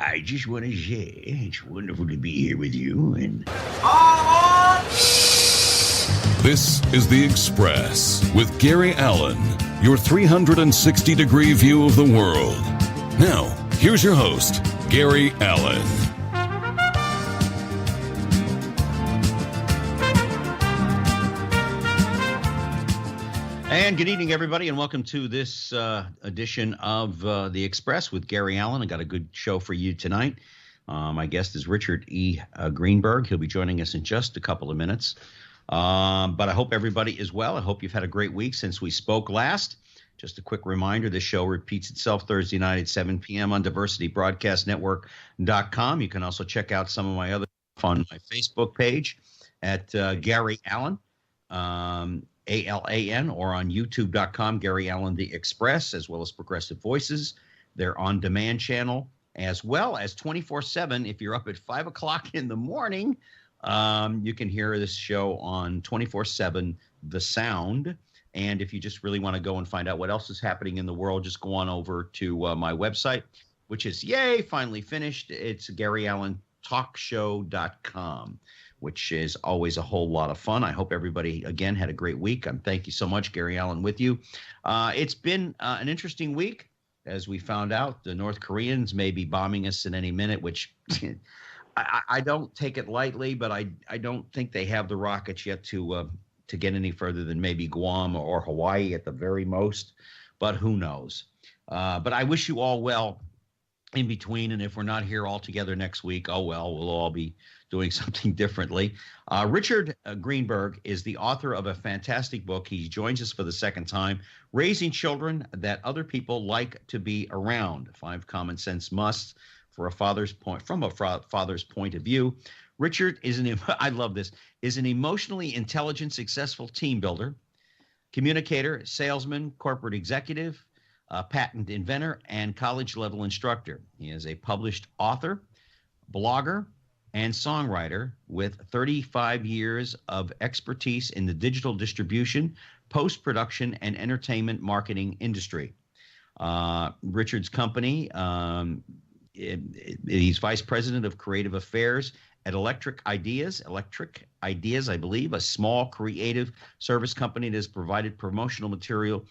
I just want to say it's wonderful to be here with you. And This is The Express with Gary Allen, your 360-degree view of the world. Now, here's your host, Gary Allen. And good evening, everybody, and welcome to this edition of The Express with Gary Allen. I got a good show for you tonight. My guest is Richard E. Greenberg. He'll be joining us in just a couple of minutes. But I hope everybody is well. I hope you've had a great week since we spoke last. Just a quick reminder, this show repeats itself Thursday night at 7 p.m. on diversitybroadcastnetwork.com. You can also check out some of my other stuff on my Facebook page at Gary Allen. ALAN, or on youtube.com, Gary Allen The Express, as well as Progressive Voices. They're on-demand channel, as well as 24/7. If you're up at 5 o'clock in the morning, you can hear this show on 24/7 The Sound. And if you just really want to go and find out what else is happening in the world, just go on over to my website, which is, finally finished. It's GaryAllenTalkShow.com. which is always a whole lot of fun. I hope everybody, again, had a great week. Thank you so much, Gary Allen, with you. It's been an interesting week. As we found out, the North Koreans may be bombing us in any minute, which I don't take it lightly, but I don't think they have the rockets yet to get any further than maybe Guam or Hawaii at the very most. But who knows? But I wish you all well in between. And if we're not here all together next week, oh, well, we'll all be doing something differently. Richard Greenberg is the author of a fantastic book. He joins us for the second time, Raising Children That Other People Like to Be Around, 5 Common Sense Musts from a father's point of view. Richard is I love this, is an emotionally intelligent, successful team builder, communicator, salesman, corporate executive, patent inventor, and college-level instructor. He is a published author, blogger, and songwriter with 35 years of expertise in the digital distribution, post-production, and entertainment marketing industry. Richard's company, he's vice president of creative affairs at Electric Ideas, I believe, a small creative service company that has provided promotional material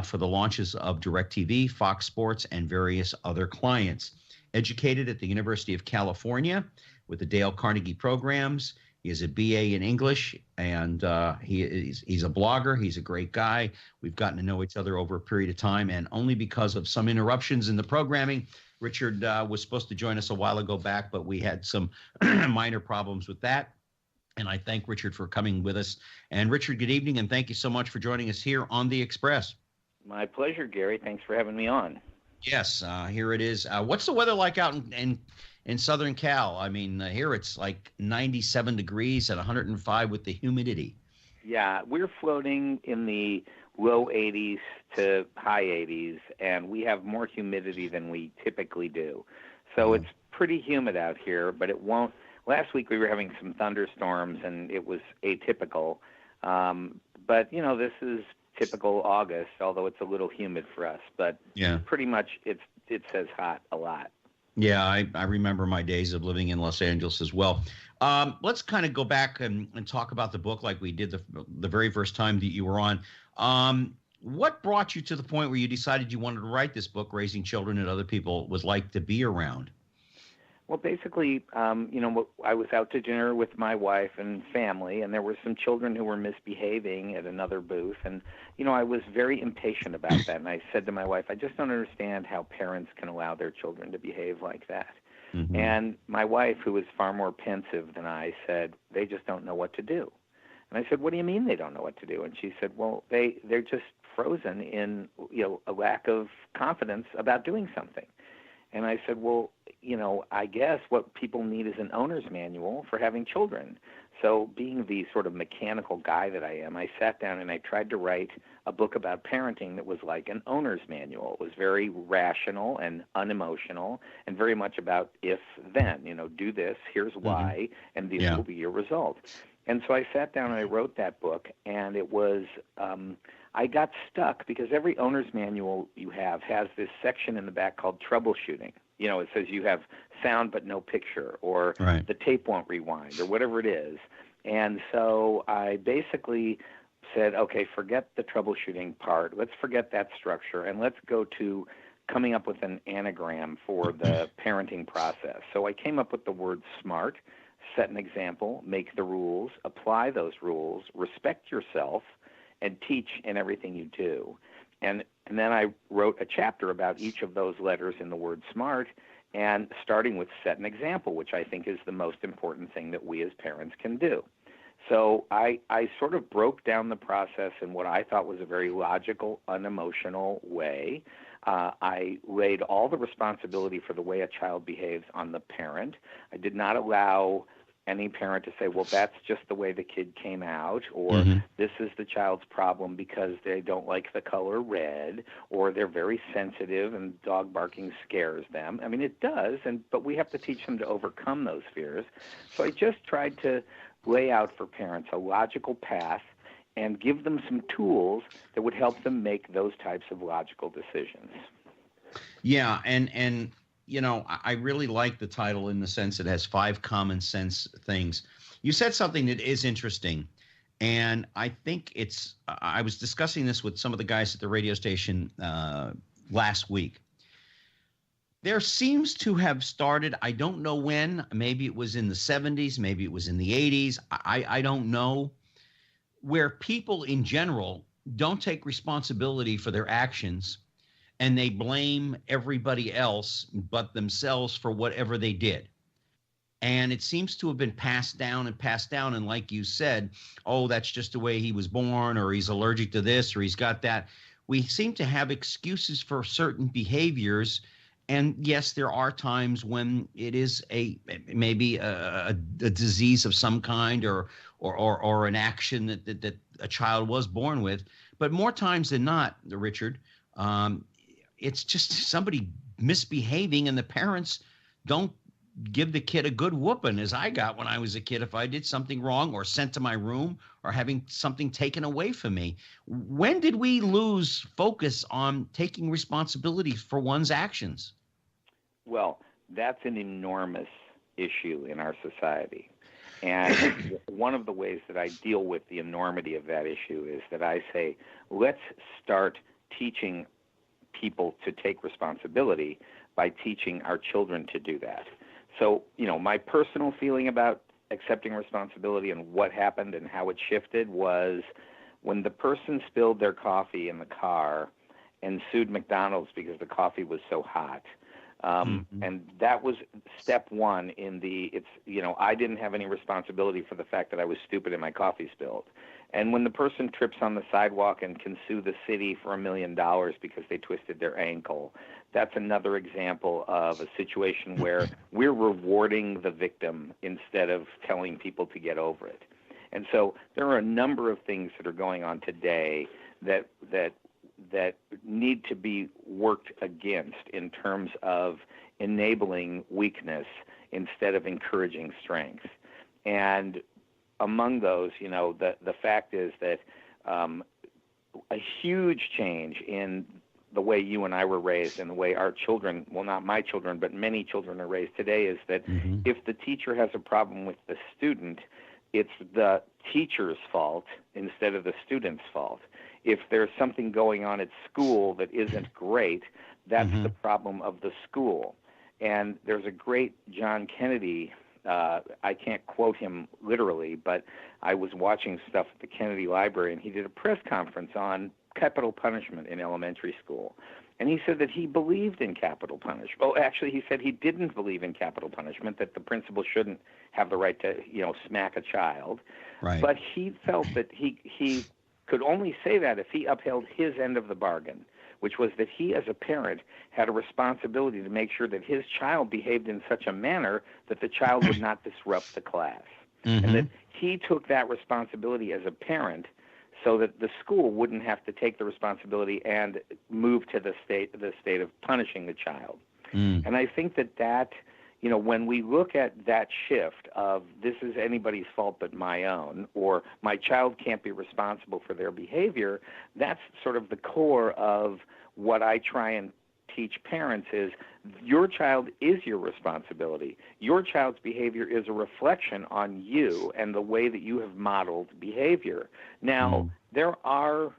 for the launches of DirecTV, Fox Sports, and various other clients. Educated at the University of California with the Dale Carnegie programs. He has a BA in English, and he's a blogger. He's a great guy. We've gotten to know each other over a period of time, and only because of some interruptions in the programming, Richard was supposed to join us a while ago back, but we had some minor problems with that. And I thank Richard for coming with us. And Richard, good evening, and thank you so much for joining us here on The Express. My pleasure, Gary. Thanks for having me on. Yes, here it is. What's the weather like out in Southern Cal? I mean, here it's like 97 degrees and 105 with the humidity. Yeah, we're floating in the low 80s to high 80s, and we have more humidity than we typically do. So it's pretty humid out here, but it won't. Last week we were having some thunderstorms, and it was atypical. But, this is typical August, although it's a little humid for us. But pretty much it says hot a lot. Yeah, I remember my days of living in Los Angeles as well. Let's kind of go back and talk about the book like we did the very first time that you were on. What brought you to the point where you decided you wanted to write this book, Raising Children That Other People Would Like to Be Around? Well, basically, I was out to dinner with my wife and family, and there were some children who were misbehaving at another booth. And, I was very impatient about that. And I said to my wife, I just don't understand how parents can allow their children to behave like that. Mm-hmm. And my wife, who was far more pensive than I, said, they just don't know what to do. And I said, what do you mean they don't know what to do? And she said, well, they're just frozen in, a lack of confidence about doing something. And I said, well, I guess what people need is an owner's manual for having children. So being the sort of mechanical guy that I am, I sat down and I tried to write a book about parenting that was like an owner's manual. It was very rational and unemotional and very much about if then, do this, here's why, and this will be your result. And so I sat down and I wrote that book, and it was I got stuck because every owner's manual you have has this section in the back called troubleshooting. It says you have sound but no picture, or Right. the tape won't rewind, or whatever it is. And so I basically said, okay, forget the troubleshooting part. Let's forget that structure, and let's go to coming up with an anagram for the parenting process. So I came up with the word SMART: set an example, make the rules, apply those rules, respect yourself, and teach in everything you do. And then I wrote a chapter about each of those letters in the word SMART, and starting with set an example, which I think is the most important thing that we as parents can do. So I sort of broke down the process in what I thought was a very logical, unemotional way. I laid all the responsibility for the way a child behaves on the parent. I did not allow any parent to say, well, that's just the way the kid came out, or this is the child's problem because they don't like the color red, or they're very sensitive and dog barking scares them. I mean, it does, but we have to teach them to overcome those fears. So I just tried to lay out for parents a logical path and give them some tools that would help them make those types of logical decisions. Yeah, and I really like the title in the sense it has 5 common sense things. You said something that is interesting, and I think I was discussing this with some of the guys at the radio station last week. There seems to have started, I don't know when, maybe it was in the 70s, maybe it was in the 80s, I don't know, where people in general don't take responsibility for their actions, and they blame everybody else but themselves for whatever they did. And it seems to have been passed down. And like you said, oh, that's just the way he was born, or he's allergic to this, or he's got that. We seem to have excuses for certain behaviors. And yes, there are times when it is maybe a disease of some kind, or an action that a child was born with. But more times than not, Richard, it's just somebody misbehaving, and the parents don't give the kid a good whooping, as I got when I was a kid if I did something wrong, or sent to my room, or having something taken away from me. When did we lose focus on taking responsibility for one's actions? Well, that's an enormous issue in our society. And one of the ways that I deal with the enormity of that issue is that I say, let's start teaching people to take responsibility by teaching our children to do that. So, my personal feeling about accepting responsibility and what happened and how it shifted was when the person spilled their coffee in the car and sued McDonald's because the coffee was so hot. And that was step one in I didn't have any responsibility for the fact that I was stupid and my coffee spilled. And when the person trips on the sidewalk and can sue the city for $1 million because they twisted their ankle, that's another example of a situation where we're rewarding the victim instead of telling people to get over it. And so there are a number of things that are going on today that need to be worked against in terms of enabling weakness instead of encouraging strength. And among those, the fact is that a huge change in the way you and I were raised and the way our children, well, not my children, but many children are raised today, is that if the teacher has a problem with the student, it's the teacher's fault instead of the student's fault. If there's something going on at school that isn't great, that's the problem of the school. And there's a great John Kennedy, I can't quote him literally, but I was watching stuff at the Kennedy Library, and he did a press conference on capital punishment in elementary school. And he said that he believed in capital punishment. Oh, actually, he said he didn't believe in capital punishment, that the principal shouldn't have the right to, smack a child. Right. But he felt that he could only say that if he upheld his end of the bargain, which was that he as a parent had a responsibility to make sure that his child behaved in such a manner that the child would not disrupt the class. And that he took that responsibility as a parent so that the school wouldn't have to take the responsibility and move to the state of punishing the child. And I think that when we look at that shift of this is anybody's fault but my own, or my child can't be responsible for their behavior, that's sort of the core of what I try and teach parents is your child is your responsibility. Your child's behavior is a reflection on you and the way that you have modeled behavior. Now, there are,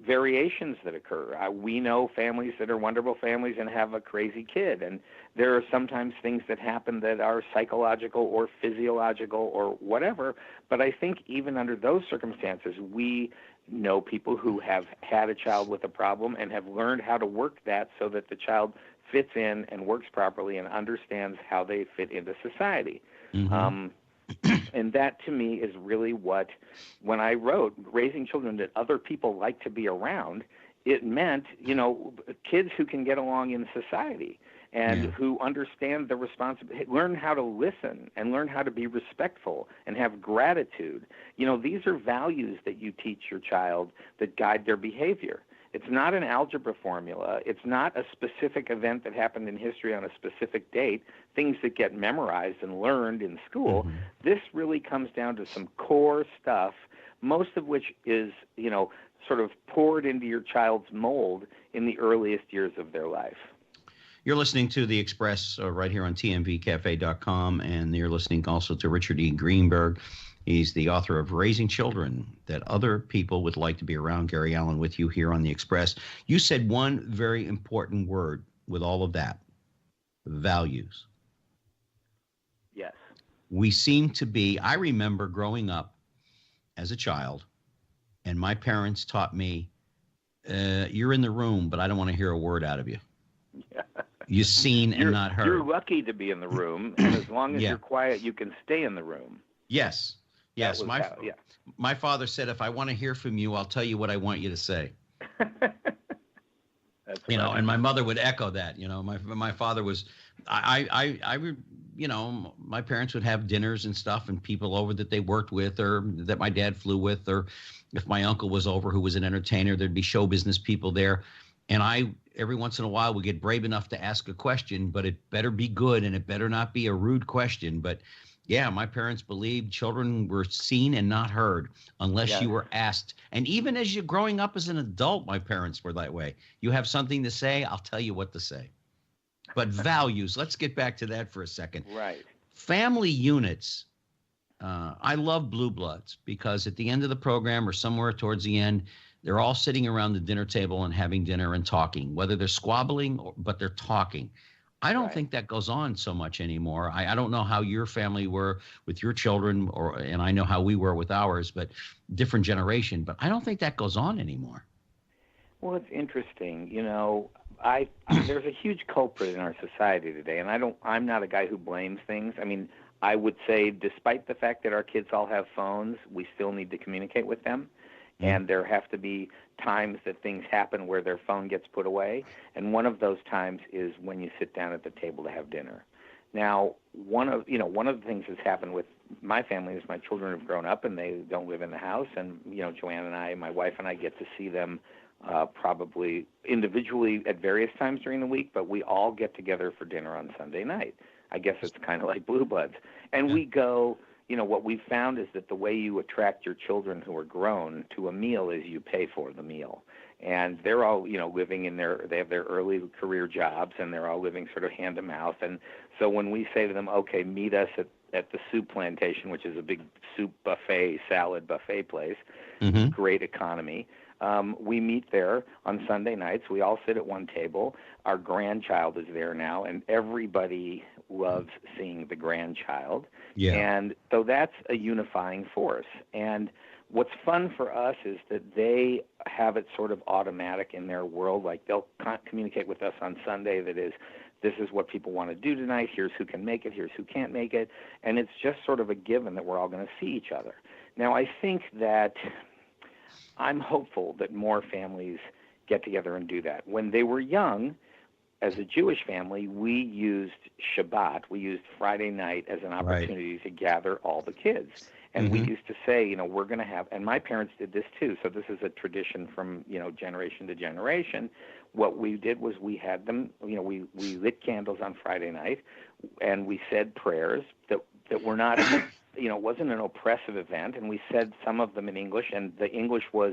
variations that occur. We know families that are wonderful families and have a crazy kid, and there are sometimes things that happen that are psychological or physiological or whatever, but I think even under those circumstances, we know people who have had a child with a problem and have learned how to work that so that the child fits in and works properly and understands how they fit into society. And that, to me, is really what, when I wrote Raising Children That Other People Like to Be Around, it meant, kids who can get along in society and who understand the responsibility, learn how to listen and learn how to be respectful and have gratitude. These are values that you teach your child that guide their behavior. It's not an algebra formula. It's not a specific event that happened in history on a specific date, things that get memorized and learned in school. This really comes down to some core stuff, most of which is, sort of poured into your child's mold in the earliest years of their life. You're listening to The Express right here on tmvcafe.com, and you're listening also to Richard E. Greenberg. He's the author of Raising Children That Other People Would Like to Be Around. Gary Allen with you here on The Express. You said one very important word with all of that: values. Yes. We seem to be, I remember growing up as a child, and my parents taught me, you're in the room, but I don't want to hear a word out of you. Yeah. You're seen and not heard. You're lucky to be in the room, and as long as you're quiet, you can stay in the room. Yes. Yes. My father said, if I want to hear from you, I'll tell you what I want you to say. That's and my mother would echo that. My father was, my parents would have dinners and stuff and people over that they worked with or that my dad flew with, or if my uncle was over who was an entertainer, there'd be show business people there. And I, every once in a while, would get brave enough to ask a question, but it better be good and it better not be a rude question. But yeah, my parents believed children were seen and not heard unless you were asked. And even as you're growing up as an adult, my parents were that way. You have something to say, I'll tell you what to say. But values, let's get back to that for a second. Right. Family units. I love Blue Bloods because at the end of the program or somewhere towards the end, they're all sitting around the dinner table and having dinner and talking, whether they're squabbling, but they're talking. I don't think that goes on so much anymore. I don't know how your family were with your children, and I know how we were with ours, but different generation. But I don't think that goes on anymore. Well, it's interesting. There's a huge culprit in our society today, and I'm not a guy who blames things. I mean, I would say despite the fact that our kids all have phones, we still need to communicate with them. And there have to be times that things happen where their phone gets put away. And one of those times is when you sit down at the table to have dinner. Now, one of the things that's happened with my family is my children have grown up and they don't live in the house. And, Joanne and I, my wife and I get to see them probably individually at various times during the week, but we all get together for dinner on Sunday night. I guess it's kind of like Blue Bloods. And we go... what we've found is that the way you attract your children who are grown to a meal is you pay for the meal. And they're all, living they have their early career jobs and they're all living sort of hand to mouth. And so when we say to them, okay, meet us at the soup plantation, which is a big soup buffet, salad buffet place, great economy. We meet there on Sunday nights. We all sit at one table. Our grandchild is there now, and everybody loves seeing the grandchild. Yeah. And so that's a unifying force. And what's fun for us is that they have it sort of automatic in their world. Like they'll communicate with us on Sunday that is, this is what people want to do tonight. Here's who can make it. Here's who can't make it. And it's just sort of a given that we're all going to see each other. Now, I think that I'm hopeful that more families get together and do that. When they were young, as a Jewish family, we used Shabbat, we used Friday night as an opportunity to gather all the kids. And we used to say, we're going to have, and my parents did this too, so this is a tradition from, generation to generation. What we did was we had them, we lit candles on Friday night, and we said prayers that were not, it wasn't an oppressive event, and we said some of them in English, and the English was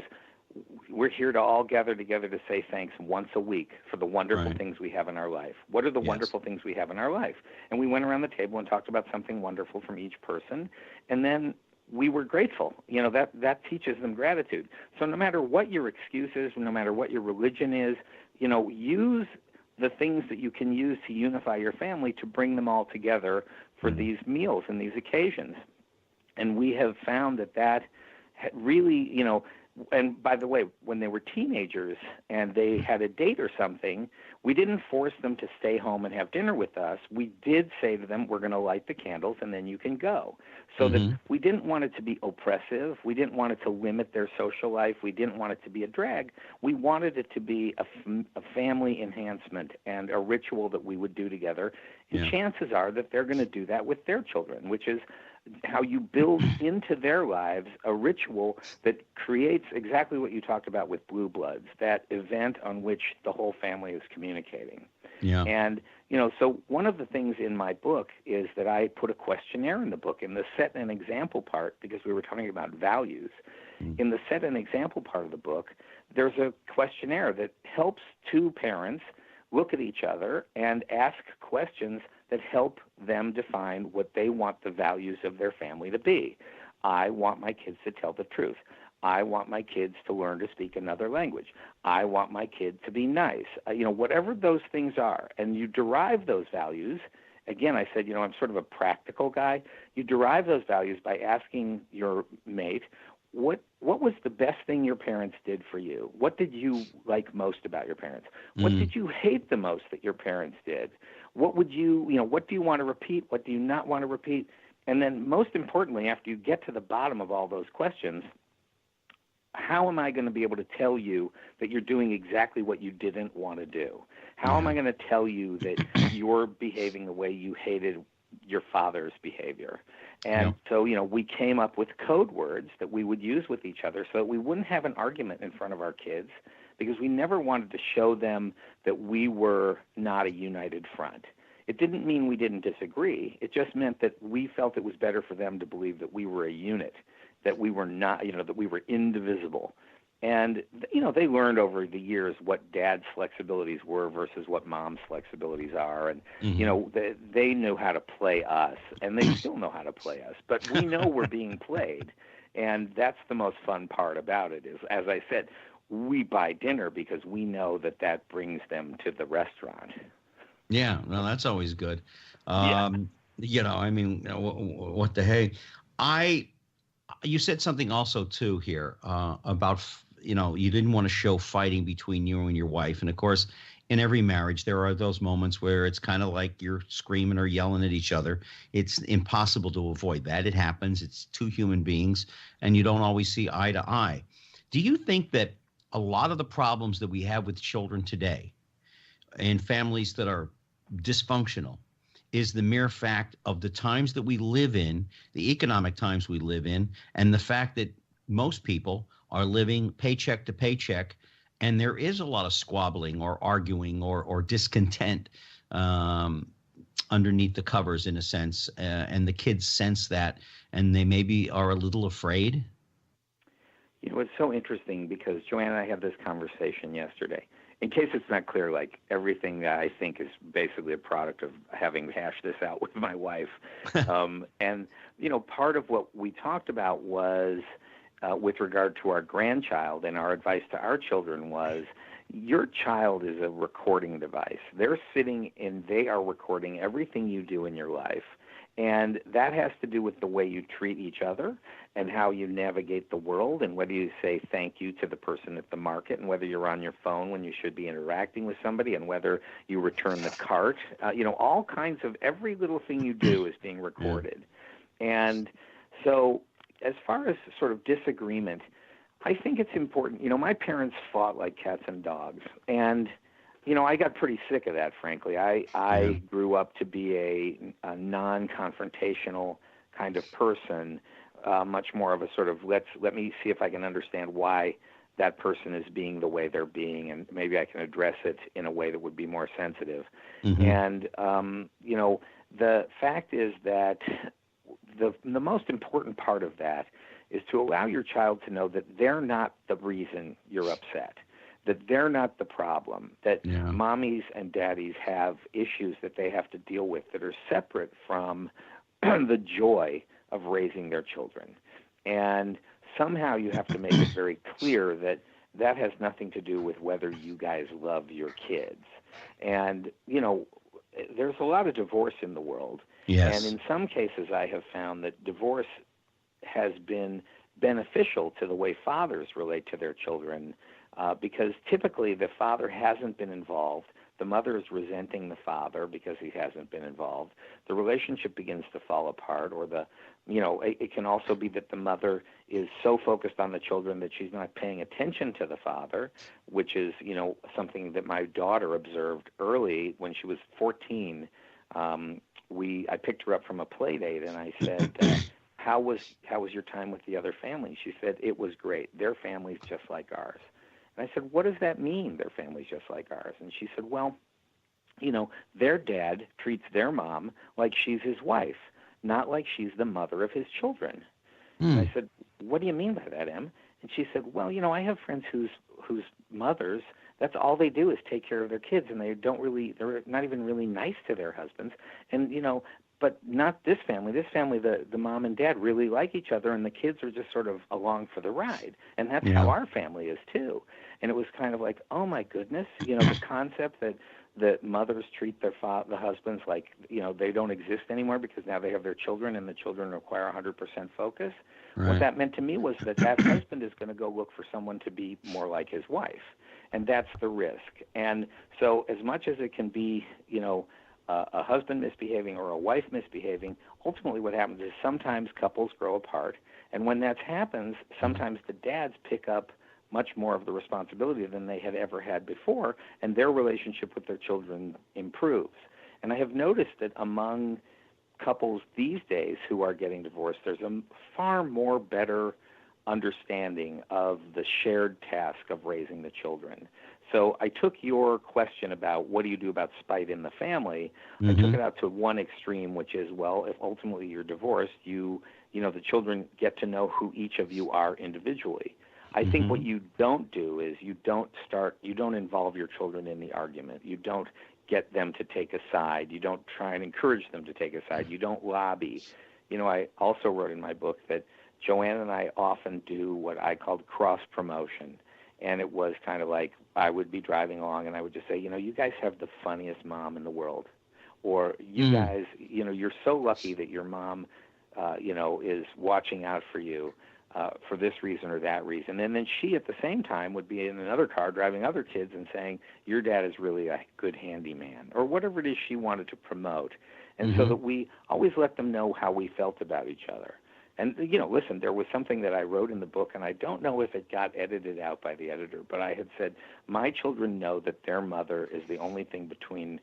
we're here to all gather together to say thanks once a week for the wonderful Right. things we have in our life. What are the Yes. wonderful things we have in our life? And we went around the table and talked about something wonderful from each person, and then we were grateful. That teaches them gratitude. So no matter what your excuse is, no matter what your religion is, use the things that you can use to unify your family to bring them all together for these meals and these occasions. And we have found that really, and by the way, when they were teenagers and they had a date or something, we didn't force them to stay home and have dinner with us. We did say to them, we're going to light the candles and then you can go. So that we didn't want it to be oppressive. We didn't want it to limit their social life. We didn't want it to be a drag. We wanted it to be a family enhancement and a ritual that we would do together. And chances are that they're going to do that with their children, which is how you build into their lives a ritual that creates exactly what you talked about with Blue Bloods, that event on which the whole family is communicating. Yeah. And, so one of the things in my book is that I put a questionnaire in the book in the set and example part, because we were talking about values. In the set and example part of the book, there's a questionnaire that helps two parents look at each other and ask questions that help them define what they want the values of their family to be. I want my kids to tell the truth. I want my kids to learn to speak another language. I want my kid to be nice. Whatever those things are, and you derive those values. Again, I said, I'm sort of a practical guy. You derive those values by asking your mate, what was the best thing your parents did for you? What did you like most about your parents? What did you hate the most that your parents did? What would what do you want to repeat? What do you not want to repeat? And then most importantly, after you get to the bottom of all those questions, how am I going to be able to tell you that you're doing exactly what you didn't want to do? How am I going to tell you that you're behaving the way you hated your father's behavior? And so, we came up with code words that we would use with each other so that we wouldn't have an argument in front of our kids, because we never wanted to show them that we were not a united front. It didn't mean we didn't disagree. It just meant that we felt it was better for them to believe that we were a unit, that we were not, that we were indivisible. And, they learned over the years what dad's flexibilities were versus what mom's flexibilities are. And, they knew how to play us, and they still know how to play us. But we know we're being played. And that's the most fun part about it is, as I said, we buy dinner because we know that brings them to the restaurant. Yeah, no, that's always good. What the hey? You said something also too here about you didn't want to show fighting between you and your wife, and of course, in every marriage there are those moments where it's kind of like you're screaming or yelling at each other. It's impossible to avoid that. It happens. It's two human beings, and you don't always see eye to eye. Do you think that a lot of the problems that we have with children today in families that are dysfunctional is the mere fact of the times that we live in, the economic times we live in, and the fact that most people are living paycheck to paycheck, and there is a lot of squabbling or arguing or discontent underneath the covers, in a sense, and the kids sense that, and they maybe are a little afraid? It's so interesting because Joanne and I had this conversation yesterday. In case it's not clear, like everything that I think is basically a product of having hashed this out with my wife. And, part of what we talked about was with regard to our grandchild, and our advice to our children was, your child is a recording device. They're sitting and they are recording everything you do in your life. And that has to do with the way you treat each other and how you navigate the world, and whether you say thank you to the person at the market, and whether you're on your phone when you should be interacting with somebody, and whether you return the cart. All kinds of, every little thing you do is being recorded. And so as far as sort of disagreement, I think it's important. My parents fought like cats and dogs, and I got pretty sick of that, frankly. I grew up to be a non-confrontational kind of person, much more of a sort of let me see if I can understand why that person is being the way they're being, and maybe I can address it in a way that would be more sensitive. And, the fact is that the most important part of that is to allow your child to know that they're not the reason you're upset, that they're not the problem, that mommies and daddies have issues that they have to deal with that are separate from the joy of raising their children. And somehow you have to make it very clear that that has nothing to do with whether you guys love your kids. And, there's a lot of divorce in the world. Yes. And in some cases I have found that divorce has been beneficial to the way fathers relate to their children, because typically the father hasn't been involved. The mother is resenting the father because he hasn't been involved. The relationship begins to fall apart, or it can also be that the mother is so focused on the children that she's not paying attention to the father, which is, something that my daughter observed early when she was 14. I picked her up from a play date and I said, how was your time with the other family? She said, it was great. Their family's just like ours. And I said, what does that mean, their family's just like ours? And she said, well, their dad treats their mom like she's his wife, not like she's the mother of his children. And I said, what do you mean by that, Em? And she said, well, I have friends whose mothers, that's all they do is take care of their kids, and they're not even really nice to their husbands. And, but not this family. This family, the mom and dad really like each other, and the kids are just sort of along for the ride. And that's how our family is too. And it was kind of like, oh my goodness, the concept that mothers treat the husbands like, they don't exist anymore because now they have their children and the children require 100% focus. Right. What that meant to me was that husband is going to go look for someone to be more like his wife. And that's the risk. And so as much as it can be, a husband misbehaving or a wife misbehaving, ultimately what happens is sometimes couples grow apart. And when that happens, sometimes the dads pick up much more of the responsibility than they had ever had before, and their relationship with their children improves. And I have noticed that among couples these days who are getting divorced, there's a far more better understanding of the shared task of raising the children. So I took your question about what do you do about spite in the family, I took it out to one extreme, which is, well, if ultimately you're divorced, the children get to know who each of you are individually. I think what you don't do is you don't involve your children in the argument. You don't get them to take a side. You don't try and encourage them to take a side. You don't lobby. I also wrote in my book that Joanne and I often do what I called cross-promotion. And it was kind of like I would be driving along and I would just say, you guys have the funniest mom in the world. Or you guys, you're so lucky that your mom, is watching out for you. For this reason or that reason. And then she, at the same time, would be in another car driving other kids and saying, your dad is really a good handyman, or whatever it is she wanted to promote. And so that we always let them know how we felt about each other. And, listen, there was something that I wrote in the book, and I don't know if it got edited out by the editor, but I had said, my children know that their mother is the only thing between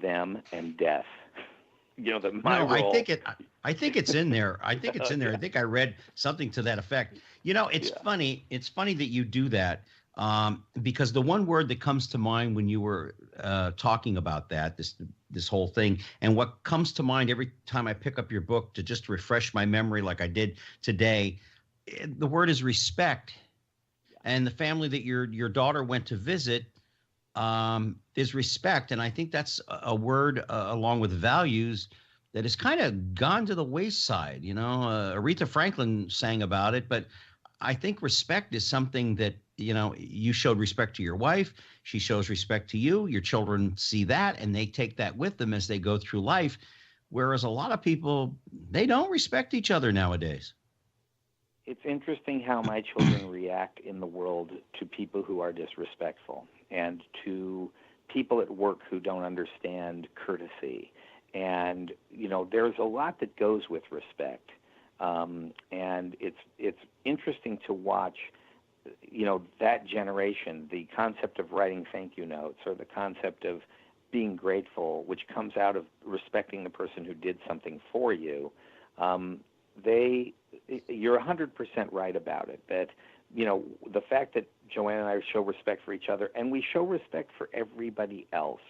them and death. I think it's in there. I think it's in there. I think I read something to that effect. It's funny. It's funny that you do that, because the one word that comes to mind when you were talking about this whole thing, and what comes to mind every time I pick up your book to just refresh my memory, like I did today, the word is respect. And the family that your daughter went to visit is respect. And I think that's a word along with values that has kind of gone to the wayside. Aretha Franklin sang about it, but I think respect is something that, you showed respect to your wife. She shows respect to you. Your children see that and they take that with them as they go through life. Whereas a lot of people, they don't respect each other nowadays. It's interesting how my children react in the world to people who are disrespectful and to people at work who don't understand courtesy. And, there's a lot that goes with respect. And it's interesting to watch, that generation, the concept of writing thank you notes or the concept of being grateful, which comes out of respecting the person who did something for you. You're 100% right about it, that, the fact that Joanne and I show respect for each other, and we show respect for everybody else,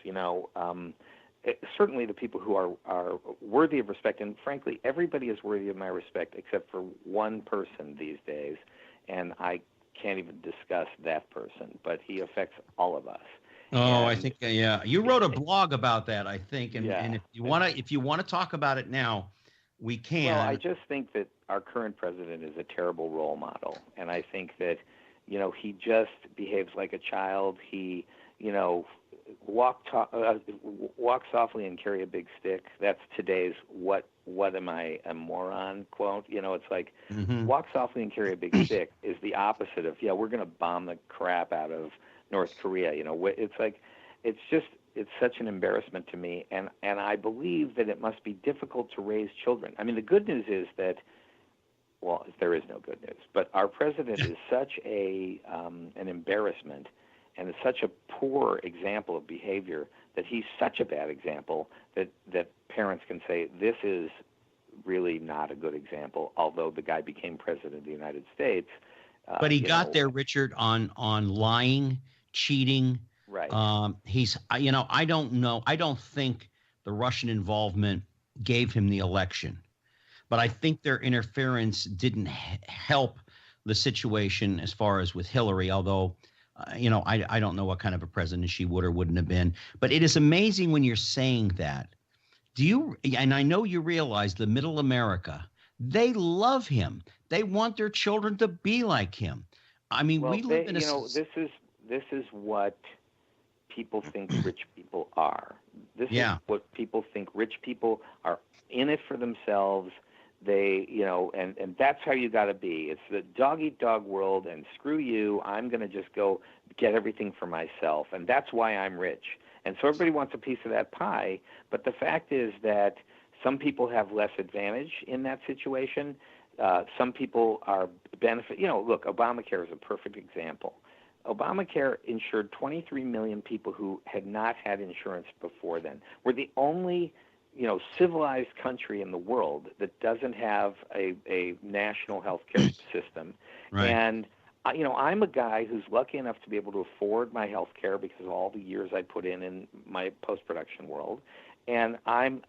certainly the people who are worthy of respect, and frankly, everybody is worthy of my respect except for one person these days, and I can't even discuss that person, but he affects all of us. Oh, I And think yeah. You wrote a blog about that, I think, and yeah. if you want to talk about it now, we Well, I can. just think that our current president is a terrible role model, and I think that, he just behaves like a child. He, you know, walk softly and carry a big stick. That's today's "what am I, a moron" quote. It's like Hmm. walk softly and carry a big stick is the opposite of we're going to bomb the crap out of North Korea. It's like it's such an embarrassment to me, and I believe that it must be difficult to raise children. I mean, the good news is that, well, there is no good news, but our president is such an embarrassment and is such a poor example of behavior that he's such a bad example that parents can say this is really not a good example. Although the guy became president of the United States, But he got there, Richard, on lying, cheating. right. He's, I don't know. I don't think the Russian involvement gave him the election, but I think their interference didn't help the situation as far as with Hillary. Although, I don't know what kind of a president she would or wouldn't have been. But it is amazing when you're saying that. And I know you realize the middle America, they love him. They want their children to be like him. I mean, Well, we live in a this is what people think rich people are. This Yeah. is what people think rich people are, in it for themselves. They, and that's how you got to be. It's the dog-eat-dog world, and screw you. I'm going to just go get everything for myself, and that's why I'm rich. And so everybody wants a piece of that pie, but the fact is that some people have less advantage in that situation. Some people are benefit. Look, Obamacare is a perfect example. Obamacare insured 23 million people who had not had insurance before then. We're the only, civilized country in the world that doesn't have a national health care system. Right. And I'm a guy who's lucky enough to be able to afford my health care because of all the years I put in my post-production world. And I'm,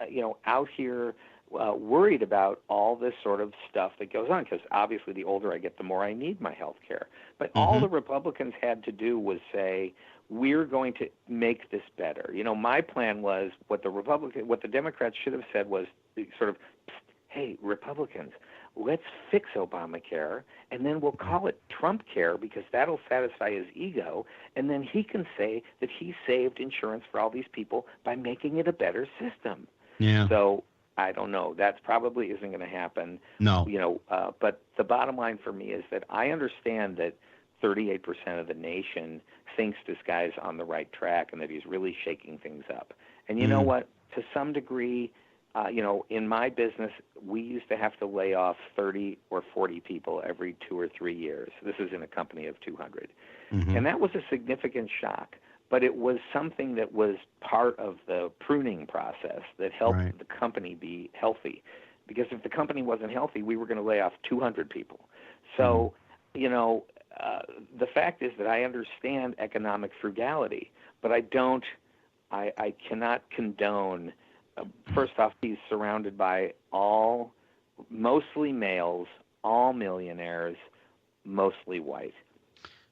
out here worried about all this sort of stuff that goes on because obviously the older I get, the more I need my health care. But all the Republicans had to do was say, we're going to make this better. My plan was what the Democrats should have said was sort of, hey, Republicans, let's fix Obamacare, and then we'll call it Trump Care because that'll satisfy his ego, and then he can say that he saved insurance for all these people by making it a better system. Yeah. So I don't know. That probably isn't going to happen. No. But the bottom line for me is that I understand that 38% of the nation thinks this guy's on the right track and that he's really shaking things up. And you know what? To some degree, in my business, we used to have to lay off 30 or 40 people every 2 or 3 years. This is in a company of 200. And that was a significant shock. But it was something that was part of the pruning process that helped the company be healthy. Because if the company wasn't healthy, we were going to lay off 200 people. So, the fact is that I understand economic frugality, but I cannot condone. First off, he's surrounded by mostly males, all millionaires, mostly white.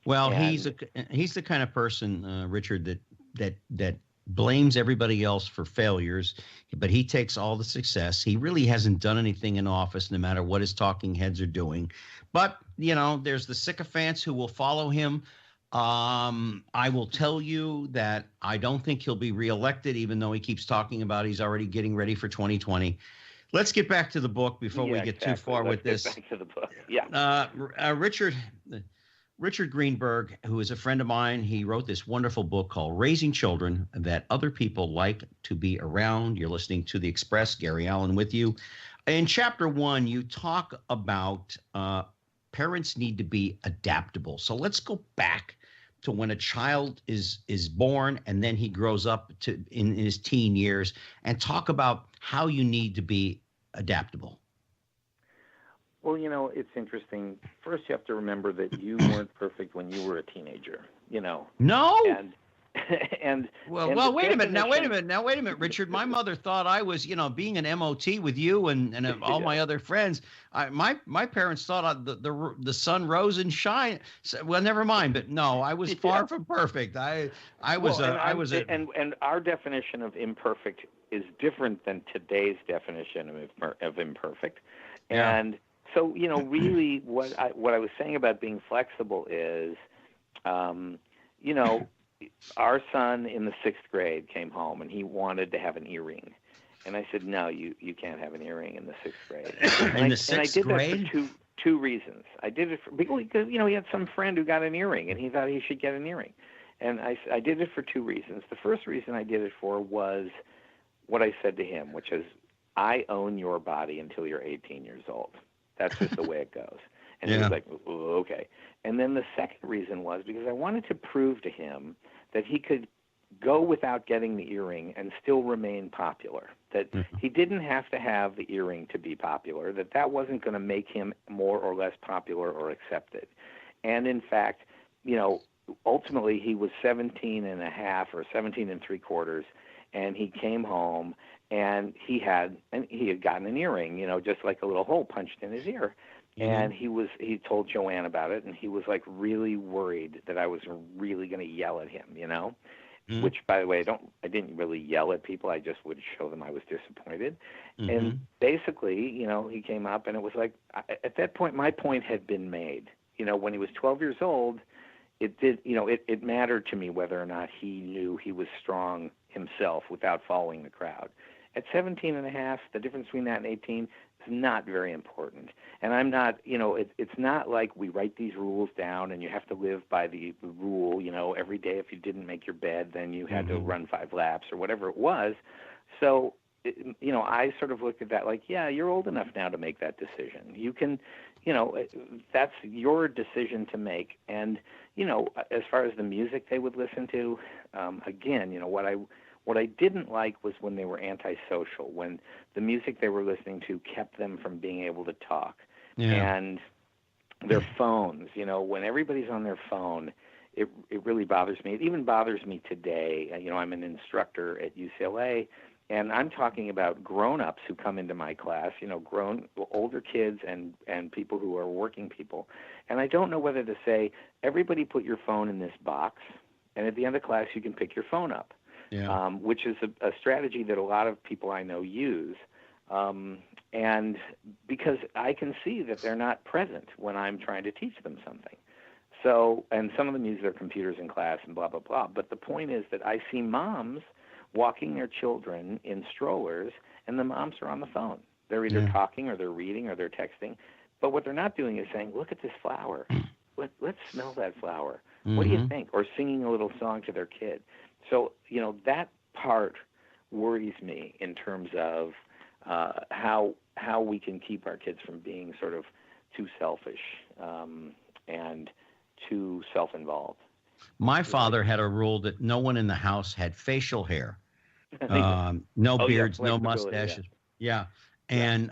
Well, he's the kind of person, Richard, that blames everybody else for failures, but he takes all the success. He really hasn't done anything in office, no matter what his talking heads are doing. But there's the sycophants who will follow him. I will tell you that I don't think he'll be reelected, even though he keeps talking about he's already getting ready for 2020. Let's get back to the book before we get too far with this. Back to the book. Yeah. Richard Greenberg, who is a friend of mine, he wrote this wonderful book called Raising Children That Other People Like to Be Around. You're listening to The Express. Gary Allen with you. In chapter 1, you talk about parents need to be adaptable. So let's go back to when a child is born and then he grows up in his teen years and talk about how you need to be adaptable. Well, it's interesting. First, you have to remember that you weren't perfect when you were a teenager, No. Well, wait a minute. Now, wait a minute, Richard. My mother thought I was, being an MOT with you and all my other friends. My parents thought the sun rose and shine. So, well, never mind. But no, I was far from perfect. And our definition of imperfect is different than today's definition of imperfect. Yeah. And so, really, what I was saying about being flexible is, our son in the 6th grade came home and he wanted to have an earring. And I said, no, you can't have an earring in the 6th grade. In the 6th grade? That for two reasons. I did it because, he had some friend who got an earring and he thought he should get an earring. And I did it for 2 reasons. The first reason I did it for was what I said to him, which is, I own your body until you're 18 years old. That's just the way it goes. And he was like, oh, okay. And then the second reason was because I wanted to prove to him that he could go without getting the earring and still remain popular, that he didn't have to have the earring to be popular, that wasn't going to make him more or less popular or accepted. And in fact, ultimately he was 17 and a half or 17 and 3/4, and he came home and he had gotten an earring, just like a little hole punched in his ear. And he told Joanne about it, and he was like really worried that I was really going to yell at him, which, by the way, I didn't really yell at people. I just would show them I was disappointed. And basically, he came up, and it was like, at that point, my point had been made. When he was 12 years old, it mattered to me whether or not he knew he was strong himself without following the crowd. At 17 and a half, the difference between that and 18 is not very important. And I'm not, it's not like we write these rules down and you have to live by the rule, every day if you didn't make your bed, then you had to run 5 laps or whatever it was. So, I sort of looked at that like, yeah, you're old enough now to make that decision. You can, that's your decision to make. And, as far as the music they would listen to, again, what I didn't like was when they were antisocial, when the music they were listening to kept them from being able to talk. Yeah. And their phones, when everybody's on their phone, it really bothers me. It even bothers me today. I'm an instructor at UCLA, and I'm talking about grown-ups who come into my class, older kids and people who are working people. And I don't know whether to say, everybody put your phone in this box, and at the end of class you can pick your phone up. Yeah. Which is a strategy that a lot of people I know use. And because I can see that they're not present when I'm trying to teach them something. So, and some of them use their computers in class and blah, blah, blah. But the point is that I see moms walking their children in strollers, and the moms are on the phone. They're either talking or they're reading or they're texting. But what they're not doing is saying, look at this flower. Let's smell that flower. What do you think? Or singing a little song to their kid. So, that part worries me in terms of how we can keep our kids from being sort of too selfish and too self-involved. My father had a rule that no one in the house had facial hair, no beards, no mustaches. Yeah. And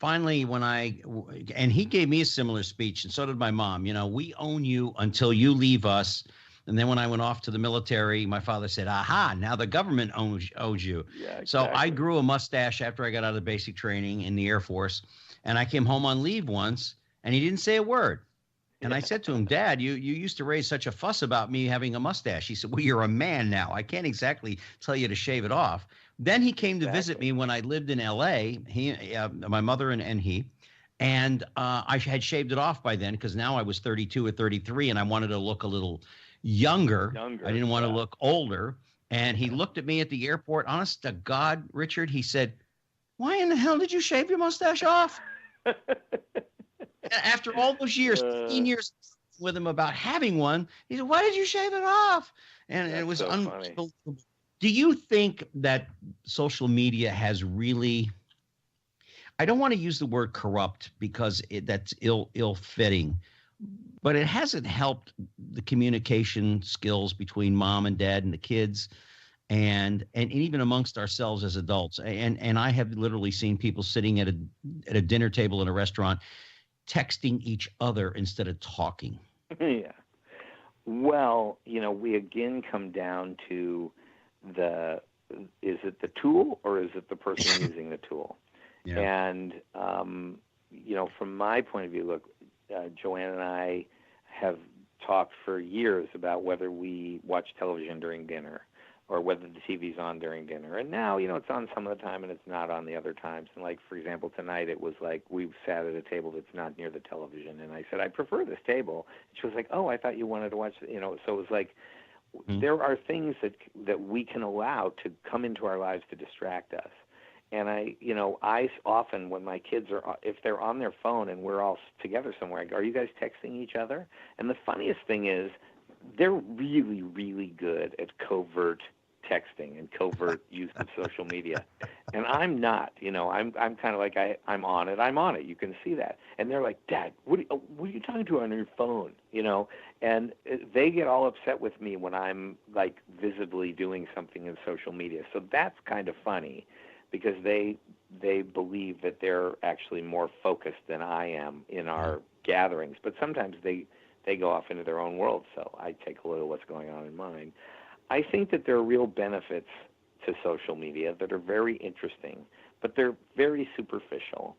finally, and he gave me a similar speech, and so did my mom. We own you until you leave us. And then when I went off to the military, my father said, aha, now the government owes you. Yeah, exactly. So I grew a mustache after I got out of basic training in the Air Force. And I came home on leave once, and he didn't say a word. And I said to him, Dad, you used to raise such a fuss about me having a mustache. He said, well, you're a man now. I can't exactly tell you to shave it off. Then he came to visit me when I lived in L.A., my mother and he. And I had shaved it off by then because now I was 32 or 33, and I wanted to look a little younger. I didn't want to look older. And he looked at me at the airport. Honest to God, Richard, he said, why in the hell did you shave your mustache off? After all those years, 15 years with him about having one, he said, why did you shave it off? And it was so unbelievable. Funny. Do you think that social media has really, I don't want to use the word corrupt because that's ill-fitting, but it hasn't helped the communication skills between mom and dad and the kids and even amongst ourselves as adults. And I have literally seen people sitting at a dinner table in a restaurant texting each other instead of talking. Yeah. Well, we again come down to is it the tool or is it the person using the tool? Yeah. And, from my point of view, look, Joanne and I have talked for years about whether we watch television during dinner or whether the TV's on during dinner. And now, it's on some of the time and it's not on the other times. And like, for example, tonight it was like we sat at a table that's not near the television. And I said, I prefer this table. And she was like, oh, I thought you wanted to watch, so it was like, there are things that we can allow to come into our lives to distract us. And I often, when my kids if they're on their phone and we're all together somewhere, I go, are you guys texting each other? And the funniest thing is, they're really, really good at covert texting and covert use of social media. And I'm not, I'm kind of like, I'm on it. You can see that. And they're like, Dad, what are you talking to on your phone? And they get all upset with me when I'm like visibly doing something in social media. So that's kind of funny because they believe that they're actually more focused than I am in our gatherings. But sometimes they go off into their own world, so I take a look at what's going on in mine. I think that there are real benefits to social media that are very interesting, but they're very superficial.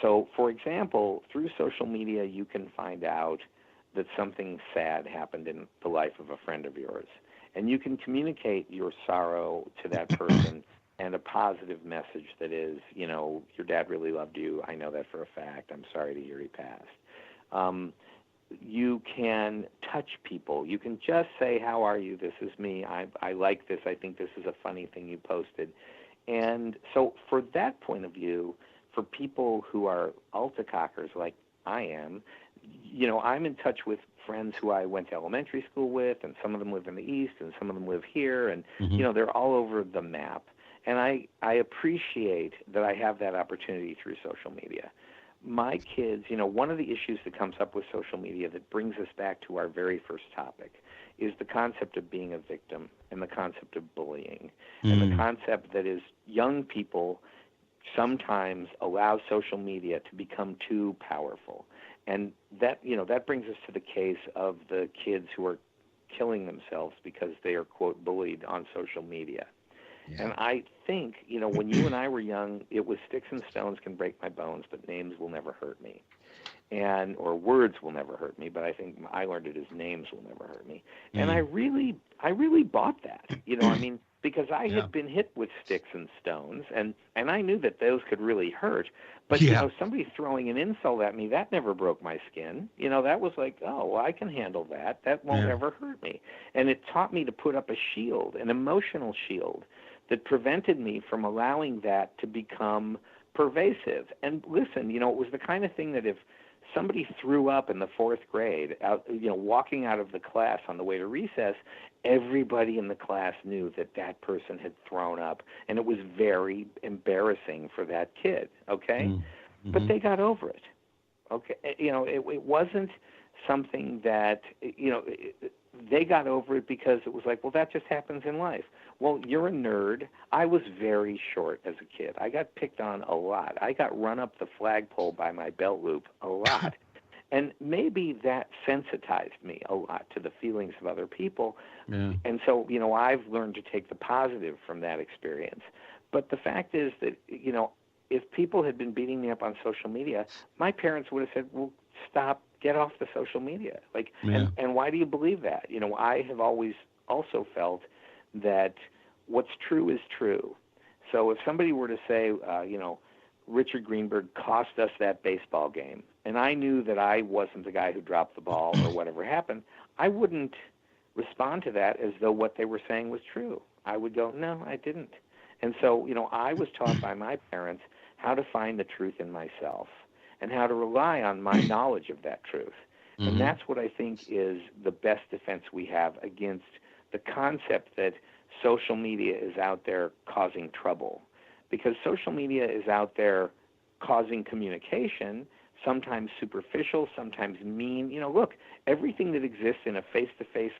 So, for example, through social media, you can find out that something sad happened in the life of a friend of yours, and you can communicate your sorrow to that person and a positive message that is, your dad really loved you. I know that for a fact. I'm sorry to hear he passed. You can touch people. You can just say, how are you? This is me. I like this. I think this is a funny thing you posted. And so for that point of view, for people who are altacockers like I am, I'm in touch with friends who I went to elementary school with, and some of them live in the East, and some of them live here, and, they're all over the map. And I appreciate that I have that opportunity through social media. My kids, one of the issues that comes up with social media that brings us back to our very first topic is the concept of being a victim and the concept of bullying and the concept that is young people sometimes allow social media to become too powerful. And that brings us to the case of the kids who are killing themselves because they are, quote, bullied on social media. Yeah. And I think, when you and I were young, it was sticks and stones can break my bones, but names will never hurt me. Or words will never hurt me, but I think I learned it as names will never hurt me. And I really bought that, because I had been hit with sticks and stones, and I knew that those could really hurt. But, somebody throwing an insult at me, that never broke my skin. That was like, oh, well, I can handle that. That won't ever hurt me. And it taught me to put up a shield, an emotional shield, that prevented me from allowing that to become pervasive. And listen, it was the kind of thing that if somebody threw up in the fourth grade, walking out of the class on the way to recess, everybody in the class knew that person had thrown up, and it was very embarrassing for that kid, okay? Mm-hmm. But they got over it, okay? It wasn't something that, they got over it because it was like, well, that just happens in life. Well, you're a nerd. I was very short as a kid. I got picked on a lot. I got run up the flagpole by my belt loop a lot. And maybe that sensitized me a lot to the feelings of other people. Yeah. And so, I've learned to take the positive from that experience. But the fact is that, if people had been beating me up on social media, my parents would have said, well, stop, get off the social media. And why do you believe that? I have always also felt that what's true is true. So if somebody were to say, Richard Greenberg cost us that baseball game, and I knew that I wasn't the guy who dropped the ball or whatever happened, I wouldn't respond to that as though what they were saying was true. I would go, no, I didn't. And so, I was taught by my parents how to find the truth in myself and how to rely on my knowledge of that truth. Mm-hmm. And that's what I think is the best defense we have against the concept that social media is out there causing trouble. Because social media is out there causing communication, sometimes superficial, sometimes mean. Look, everything that exists in a face-to-face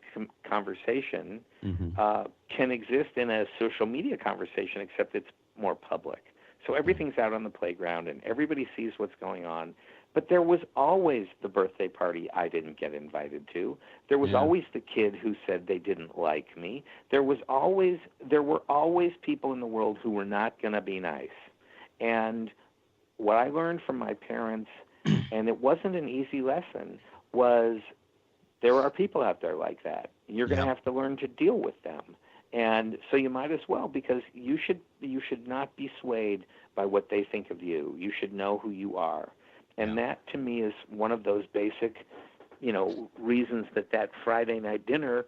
conversation can exist in a social media conversation, except it's more public. So everything's out on the playground and everybody sees what's going on. But there was always the birthday party I didn't get invited to. There was always the kid who said they didn't like me. There were always people in the world who were not going to be nice. And what I learned from my parents, and it wasn't an easy lesson, was there are people out there like that. You're going to have to learn to deal with them. And so you might as well, because you should not be swayed by what they think of you. You should know who you are. And that, to me, is one of those basic, reasons that Friday night dinner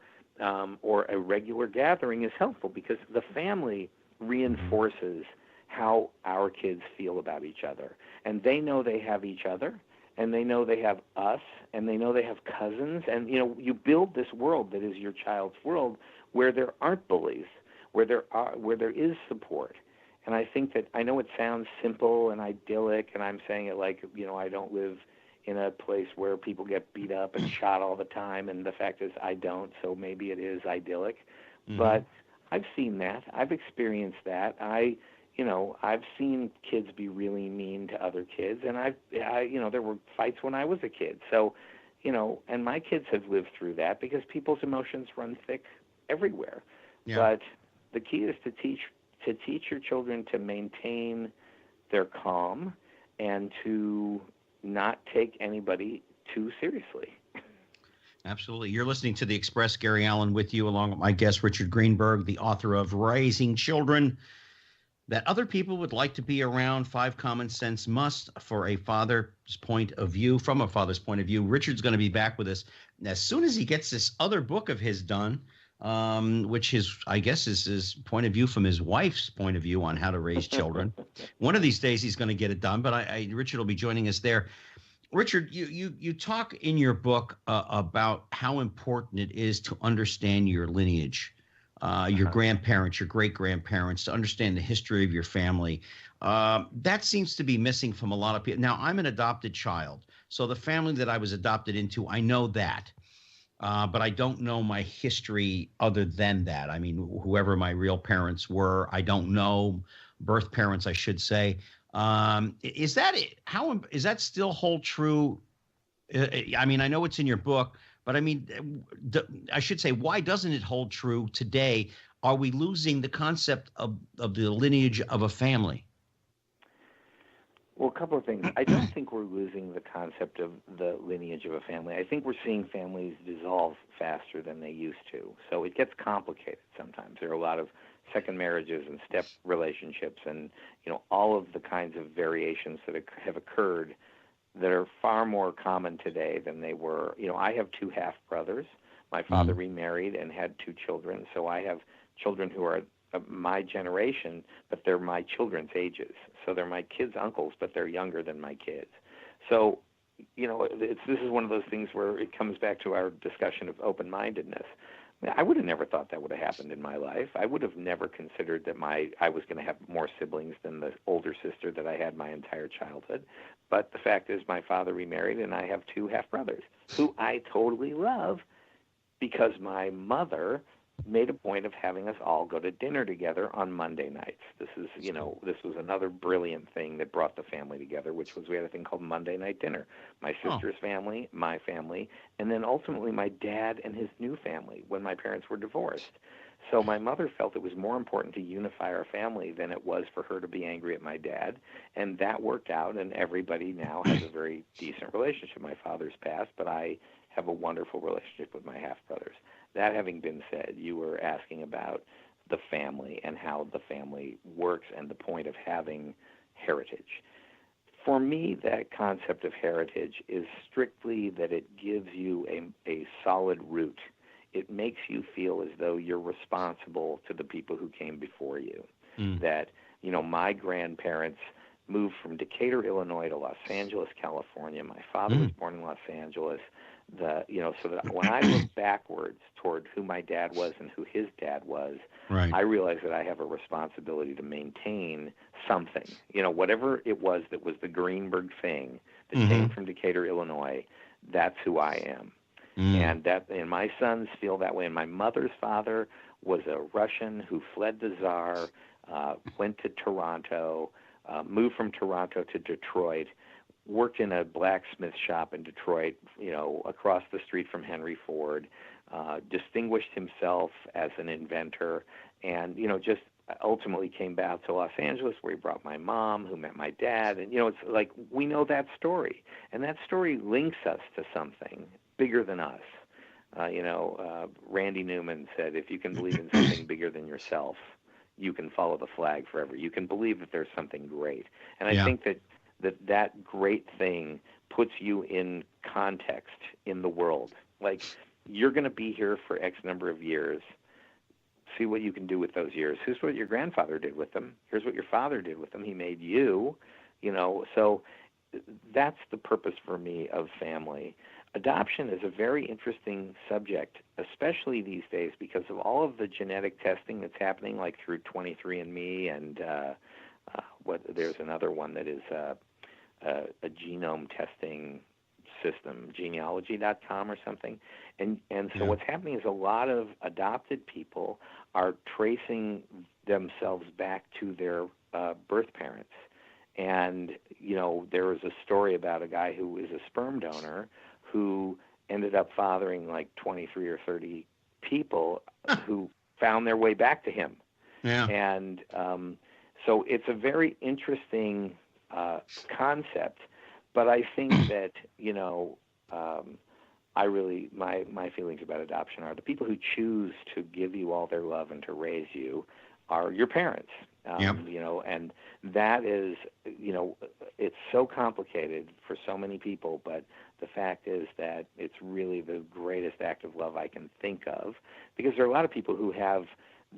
or a regular gathering is helpful, because the family reinforces how our kids feel about each other. And they know they have each other, and they know they have us, and they know they have cousins. And, you build this world that is your child's world where there aren't bullies, where there is support. And I think that, I know it sounds simple and idyllic, and I'm saying it like, I don't live in a place where people get beat up and shot all the time, and the fact is I don't, so maybe it is idyllic. But I've seen that. I've experienced that. I've seen kids be really mean to other kids, and there were fights when I was a kid. So, and my kids have lived through that, because people's emotions run thick everywhere. Yeah. But the key is to teach your children to maintain their calm and to not take anybody too seriously. Absolutely. You're listening to The Express. Gary Allen with you, along with my guest, Richard Greenberg, the author of Raising Children That Other People Would Like to Be Around, 5 Common Sense Must for a Father's Point of View, from a father's point of view. Richard's going to be back with us as soon as he gets this other book of his done, which I guess is his point of view from his wife's point of view on how to raise children. One of these days he's going to get it done, but Richard will be joining us there. Richard, you talk in your book about how important it is to understand your lineage, your grandparents, your great-grandparents, to understand the history of your family. That seems to be missing from a lot of people. Now, I'm an adopted child, so the family that I was adopted into, I know that. But I don't know my history other than that. I mean, whoever my real parents were, I don't know. Birth parents, I should say. Is that it? Is that still hold true? I mean, I know it's in your book, but I mean, I should say, why doesn't it hold true today? Are we losing the concept of the lineage of a family? Well, a couple of things. I don't think we're losing the concept of the lineage of a family. I think we're seeing families dissolve faster than they used to. So it gets complicated sometimes. There are a lot of second marriages and step relationships and, all of the kinds of variations that have occurred that are far more common today than they were. I have 2 half-brothers. My father remarried and had 2 children, so I have children who are my generation, but they're my children's ages. So they're my kids' uncles, but they're younger than my kids. So, this is one of those things where it comes back to our discussion of open-mindedness. I would have never thought that would have happened in my life. I would have never considered that I was going to have more siblings than the older sister that I had my entire childhood. But the fact is, my father remarried, and I have 2 half-brothers who I totally love, because my mother made a point of having us all go to dinner together on Monday nights. This was another brilliant thing that brought the family together, which was we had a thing called Monday night dinner. My sister's family, my family, and then ultimately my dad and his new family when my parents were divorced. So my mother felt it was more important to unify our family than it was for her to be angry at my dad, and that worked out, and everybody now has a very decent relationship. My father's passed, but I have a wonderful relationship with my half-brothers. That having been said, you were asking about the family and how the family works and the point of having heritage. For me, that concept of heritage is strictly that it gives you a solid root. It makes you feel as though you're responsible to the people who came before you. That, my grandparents moved from Decatur, Illinois to Los Angeles, California. My father was born in Los Angeles. So that when I look backwards toward who my dad was and who his dad was, right, I realize that I have a responsibility to maintain something. Whatever it was that was the Greenberg thing that came from Decatur, Illinois, that's who I am. And my sons feel that way. And my mother's father was a Russian who fled the Tsar, went to Toronto, moved from Toronto to Detroit, worked in a blacksmith shop in Detroit, across the street from Henry Ford, distinguished himself as an inventor, and, just ultimately came back to Los Angeles, where he brought my mom, who met my dad. And, it's like we know that story. And that story links us to something bigger than us. Randy Newman said, if you can believe in something bigger than yourself, you can follow the flag forever. You can believe that there's something great. And I think that great thing puts you in context in the world. Like, you're going to be here for X number of years. See what you can do with those years. Here's what your grandfather did with them. Here's what your father did with them. He made you, So that's the purpose for me of family. Adoption is a very interesting subject, especially these days because of all of the genetic testing that's happening, like through 23andMe and there's another one that is a genome testing system, genealogy.com or something. And so what's happening is a lot of adopted people are tracing themselves back to their birth parents. And, there was a story about a guy who is a sperm donor who ended up fathering like 23 or 30 people who found their way back to him. Yeah. And so it's a very interesting concept. But I think that, I really, my feelings about adoption are the people who choose to give you all their love and to raise you are your parents. And that is, it's so complicated for so many people, but the fact is that it's really the greatest act of love I can think of, because there are a lot of people who have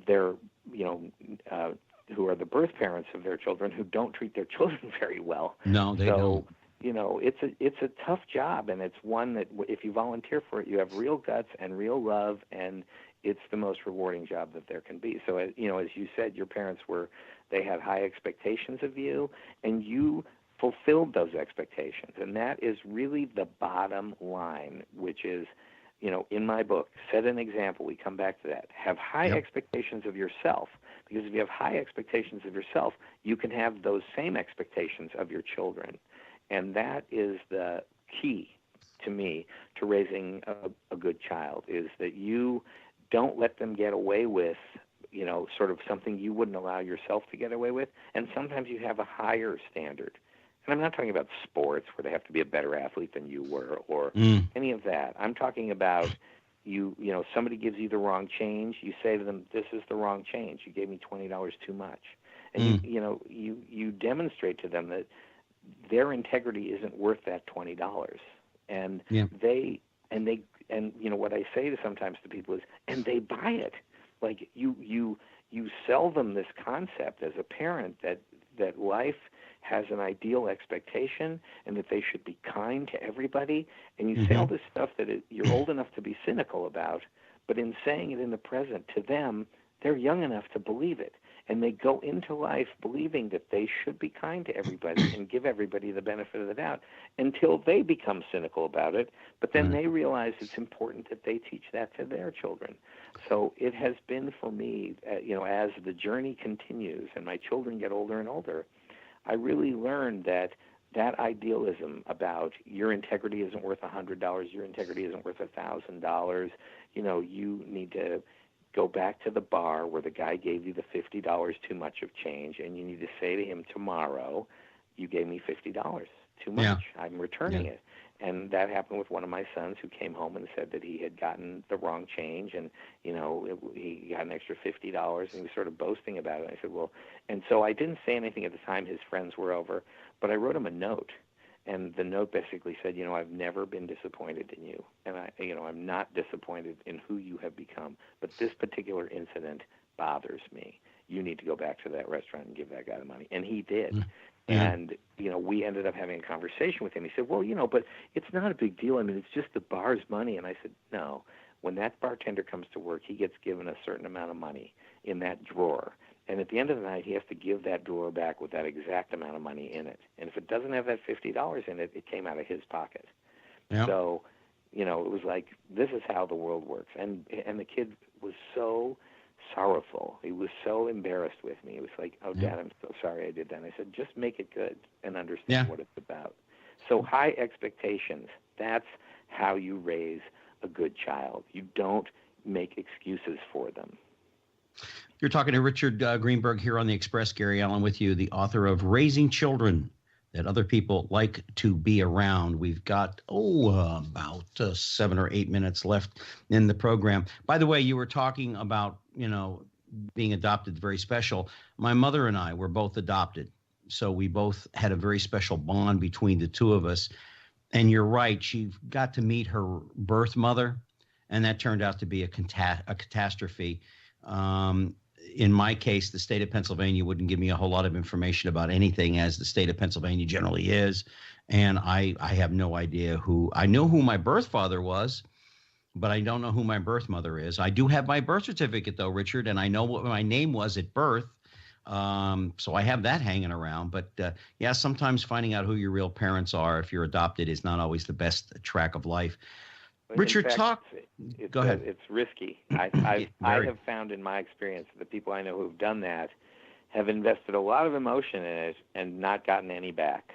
their, who are the birth parents of their children who don't treat their children very well. No, they don't. It's a tough job, and it's one that if you volunteer for it, you have real guts and real love, and it's the most rewarding job that there can be. So, as you said, your parents they had high expectations of you, and you fulfilled those expectations. And that is really the bottom line, which is, in my book, set an example. We come back to that. Have high expectations of yourself, because if you have high expectations of yourself, you can have those same expectations of your children. And that is the key to me to raising a good child, is that you don't let them get away with, sort of something you wouldn't allow yourself to get away with. And sometimes you have a higher standard. And I'm not talking about sports where they have to be a better athlete than you were or any of that. I'm talking about somebody gives you the wrong change. You say to them, this is the wrong change. You gave me $20 too much. And you demonstrate to them that their integrity isn't worth that $20. And what I say to sometimes to people is, and they buy it. Like you sell them this concept as a parent that life has an ideal expectation and that they should be kind to everybody. And you say all this stuff that you're old enough to be cynical about, but in saying it in the present to them, they're young enough to believe it. And they go into life believing that they should be kind to everybody and give everybody the benefit of the doubt until they become cynical about it. But then they realize it's important that they teach that to their children. So it has been for me, as the journey continues and my children get older and older, I really learned that idealism about your integrity isn't worth $100, your integrity isn't worth $1,000, you need to go back to the bar where the guy gave you the $50 too much of change, and you need to say to him tomorrow, you gave me $50 too much. Yeah. I'm returning it. And that happened with one of my sons who came home and said that he had gotten the wrong change, and, he got an extra $50, and he was sort of boasting about it. I said, well, and so I didn't say anything at the time. His friends were over, but I wrote him a note. And the note basically said, I've never been disappointed in you. And I'm not disappointed in who you have become. But this particular incident bothers me. You need to go back to that restaurant and give that guy the money. And he did. And, we ended up having a conversation with him. He said, well, but it's not a big deal. I mean, it's just the bar's money. And I said, no. When that bartender comes to work, he gets given a certain amount of money in that drawer. And at the end of the night, he has to give that drawer back with that exact amount of money in it. And if it doesn't have that $50 in it, it came out of his pocket. Yep. So, it was like, this is how the world works. And the kid was so sorrowful. He was so embarrassed with me. He was like, "Oh, Dad, I'm so sorry I did that." And I said, "Just make it good and understand what it's about." So high expectations, that's how you raise a good child. You don't make excuses for them. You're talking to Richard Greenberg here on the Express. Gary Allen with you, the author of Raising Children That Other People Like to Be Around. We've got, about 7 or 8 minutes left in the program. By the way, you were talking about, being adopted, very special. My mother and I were both adopted. So we both had a very special bond between the two of us. And you're right, she got to meet her birth mother, and that turned out to be a catastrophe. In my case, the state of Pennsylvania wouldn't give me a whole lot of information about anything, as the state of Pennsylvania generally is. And I have no idea I know who my birth father was, but I don't know who my birth mother is. I do have my birth certificate, though, Richard, and I know what my name was at birth. So I have that hanging around. But sometimes finding out who your real parents are if you're adopted is not always the best track of life. Richard, go ahead. It's risky. I have found in my experience that the people I know who've done that have invested a lot of emotion in it and not gotten any back.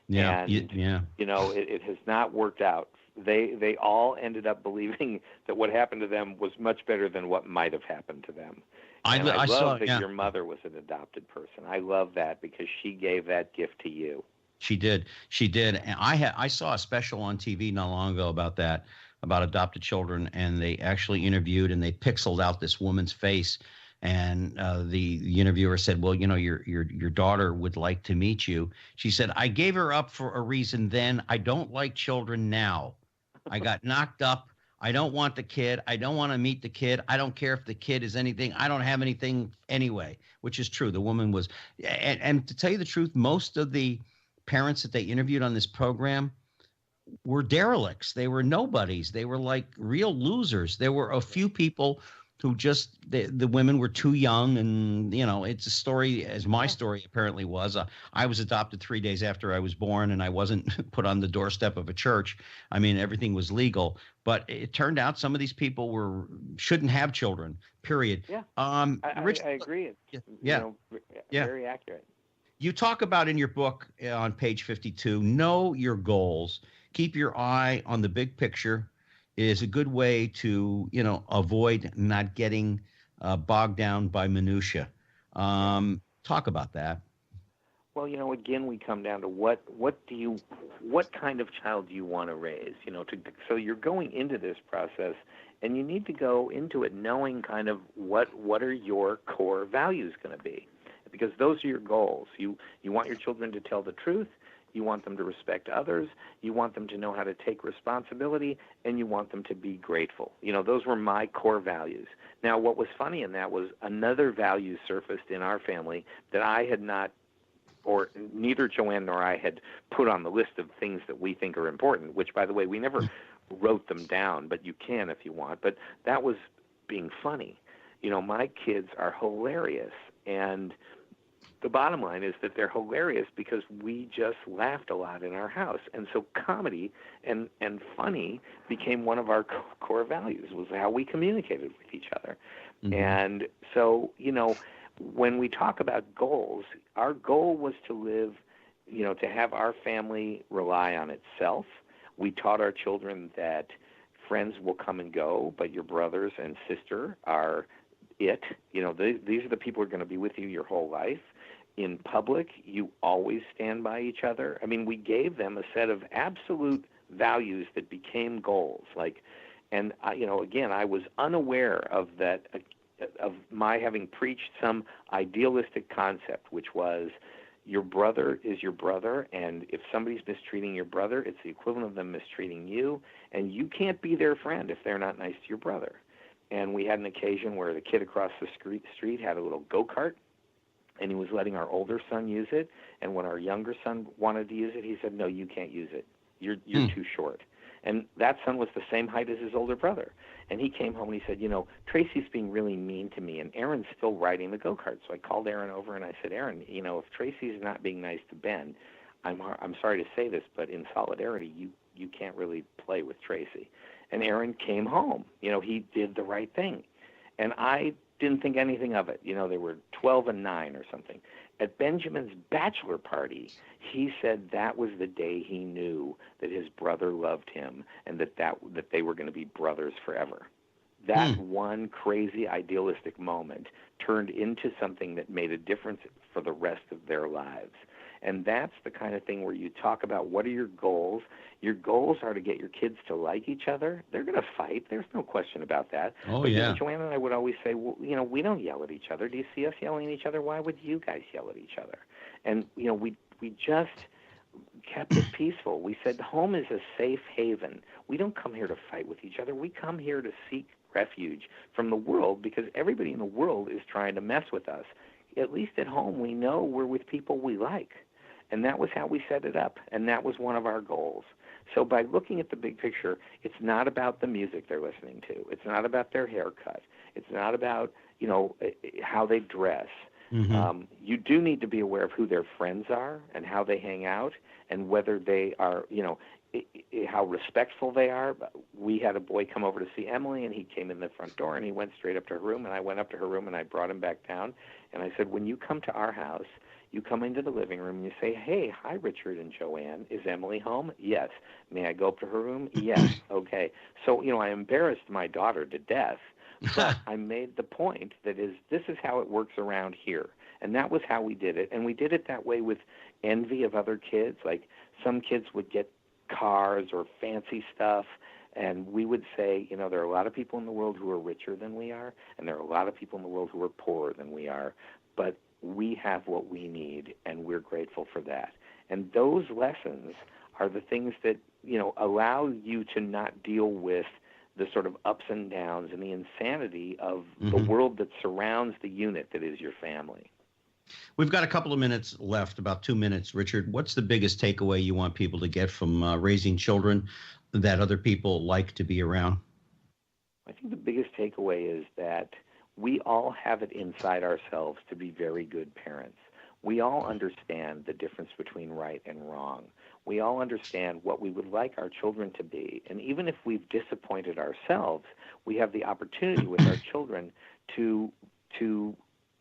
Yeah, and, it has not worked out. They all ended up believing that what happened to them was much better than what might have happened to them. I love that your mother was an adopted person. I love that because she gave that gift to you. She did. And I saw a special on TV not long ago about that, about adopted children, and they actually interviewed and they pixeled out this woman's face. And the interviewer said, "Well, your daughter would like to meet you." She said, "I gave her up for a reason then. I don't like children now. I got knocked up. I don't want the kid. I don't want to meet the kid. I don't care if the kid is anything. I don't have anything anyway," which is true. The woman was, and to tell you the truth, most of the parents that they interviewed on this program were derelicts. They were nobodies. They were like real losers. There were a few people who just, the women were too young. And, it's a story, as my story apparently was. I was adopted 3 days after I was born, and I wasn't put on the doorstep of a church. I mean, everything was legal. But it turned out some of these people shouldn't have children, period. Yeah, I agree. It's very accurate. You talk about in your book on page 52, know your goals. Keep your eye on the big picture is a good way to, avoid not getting bogged down by minutia. Talk about that. Well, again, we come down to what kind of child do you want to raise? So you're going into this process, and you need to go into it knowing kind of what are your core values going to be, because those are your goals. You want your children to tell the truth. You want them to respect others. You want them to know how to take responsibility, and you want them to be grateful. Those were my core values. Now, what was funny in that was another value surfaced in our family that I had not, or neither Joanne nor I had put on the list of things that we think are important, which, by the way, we never wrote them down, but you can if you want. But that was being funny. My kids are hilarious, and the bottom line is that they're hilarious because we just laughed a lot in our house. And so comedy and funny became one of our core values, was how we communicated with each other. Mm-hmm. And so, when we talk about goals, our goal was to live, to have our family rely on itself. We taught our children that friends will come and go, but your brothers and sister are it. These are the people who are going to be with you your whole life. In public, you always stand by each other. I mean, we gave them a set of absolute values that became goals. Again, I was unaware of that, of my having preached some idealistic concept, which was your brother is your brother, and if somebody's mistreating your brother, it's the equivalent of them mistreating you, and you can't be their friend if they're not nice to your brother. And we had an occasion where the kid across the street had a little go-kart, and he was letting our older son use it. And when our younger son wanted to use it, he said, "No, you can't use it. You're too short." And that son was the same height as his older brother. And he came home and he said, "Tracy's being really mean to me, and Aaron's still riding the go-kart." So I called Aaron over and I said, "Aaron, if Tracy's not being nice to Ben, I'm sorry to say this, but in solidarity, you can't really play with Tracy." And Aaron came home. He did the right thing. And I didn't think anything of it. They were 12 and 9 or something. At Benjamin's bachelor party, he said that was the day he knew that his brother loved him and that they were going to be brothers forever. That one crazy idealistic moment turned into something that made a difference for the rest of their lives. And that's the kind of thing where you talk about what are your goals. Your goals are to get your kids to like each other. They're going to fight. There's no question about that. Oh, but, yeah. Joanna and I would always say, well, we don't yell at each other. Do you see us yelling at each other? Why would you guys yell at each other? And, we just kept it peaceful. We said home is a safe haven. We don't come here to fight with each other. We come here to seek refuge from the world because everybody in the world is trying to mess with us. At least at home, we know we're with people we like. And that was how we set it up, and that was one of our goals. So by looking at the big picture, it's not about the music they're listening to. It's not about their haircut. It's not about, how they dress. Mm-hmm. You do need to be aware of who their friends are and how they hang out and whether they are, how respectful they are. We had a boy come over to see Emily, and he came in the front door, and he went straight up to her room, and I went up to her room, and I brought him back down, and I said, when you come to our house, you come into the living room and you say, hey, hi, Richard and Joanne. Is Emily home? Yes. May I go up to her room? Yes. Okay. So, I embarrassed my daughter to death, but I made the point that this is how it works around here. And that was how we did it. And we did it that way with envy of other kids. Like some kids would get cars or fancy stuff. And we would say, there are a lot of people in the world who are richer than we are, and there are a lot of people in the world who are poorer than we are. But we have what we need, and we're grateful for that. And those lessons are the things that, allow you to not deal with the sort of ups and downs and the insanity of the world that surrounds the unit that is your family. We've got a couple of minutes left, about 2 minutes. Richard, what's the biggest takeaway you want people to get from raising children that other people like to be around? I think the biggest takeaway is that we all have it inside ourselves to be very good parents. We all understand the difference between right and wrong. We all understand what we would like our children to be. And even if we've disappointed ourselves, we have the opportunity with our children to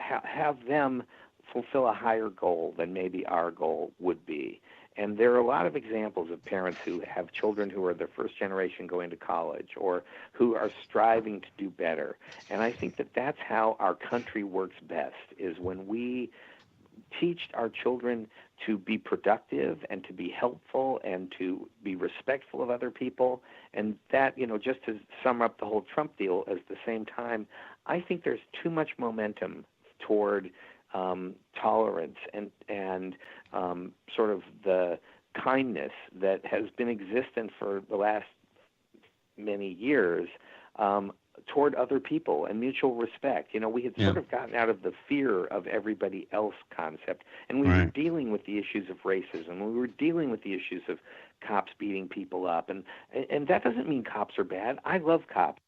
have them fulfill a higher goal than maybe our goal would be. And there are a lot of examples of parents who have children who are the first generation going to college or who are striving to do better. And I think that that's how our country works best, is when we teach our children to be productive and to be helpful and to be respectful of other people. And that, just to sum up the whole Trump deal, at the same time, I think there's too much momentum toward tolerance and sort of the kindness that has been existent for the last many years toward other people and mutual respect. We had sort of gotten out of the fear of everybody else concept, and we were dealing with the issues of racism. We were dealing with the issues of cops beating people up, and that doesn't mean cops are bad. I love cops.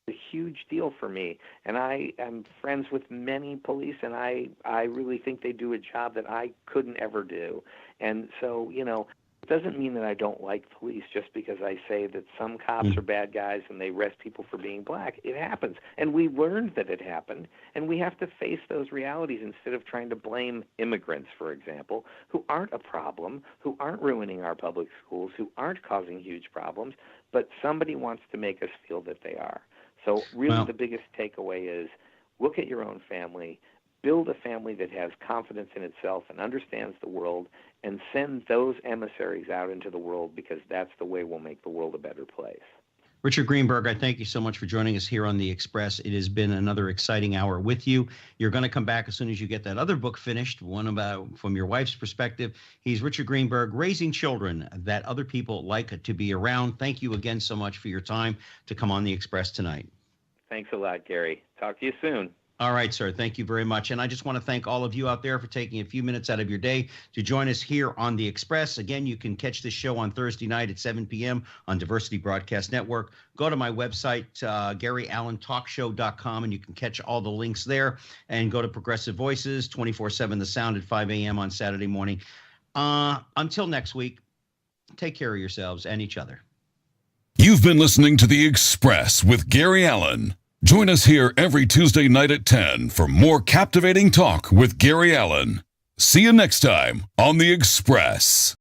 A huge deal for me, and I am friends with many police, and I really think they do a job that I couldn't ever do. And so, it doesn't mean that I don't like police just because I say that some cops are bad guys and they arrest people for being black. It happens, and we learned that it happened, and we have to face those realities instead of trying to blame immigrants, for example, who aren't a problem, who aren't ruining our public schools, who aren't causing huge problems, but somebody wants to make us feel that they are. So really the biggest takeaway is look at your own family, build a family that has confidence in itself and understands the world, and send those emissaries out into the world, because that's the way we'll make the world a better place. Richard Greenberg, I thank you so much for joining us here on The Express. It has been another exciting hour with you. You're going to come back as soon as you get that other book finished, one about from your wife's perspective. He's Richard Greenberg, Raising Children That Other People Like to Be Around. Thank you again so much for your time to come on The Express tonight. Thanks a lot, Gary. Talk to you soon. All right, sir. Thank you very much. And I just want to thank all of you out there for taking a few minutes out of your day to join us here on The Express. Again, you can catch this show on Thursday night at 7 p.m. on Diversity Broadcast Network. Go to my website, GaryAllenTalkShow.com, and you can catch all the links there. And go to Progressive Voices, 24/7 The Sound at 5 a.m. on Saturday morning. Until next week, take care of yourselves and each other. You've been listening to The Express with Gary Allen. Join us here every Tuesday night at 10 for more captivating talk with Gary Allen. See you next time on The Express.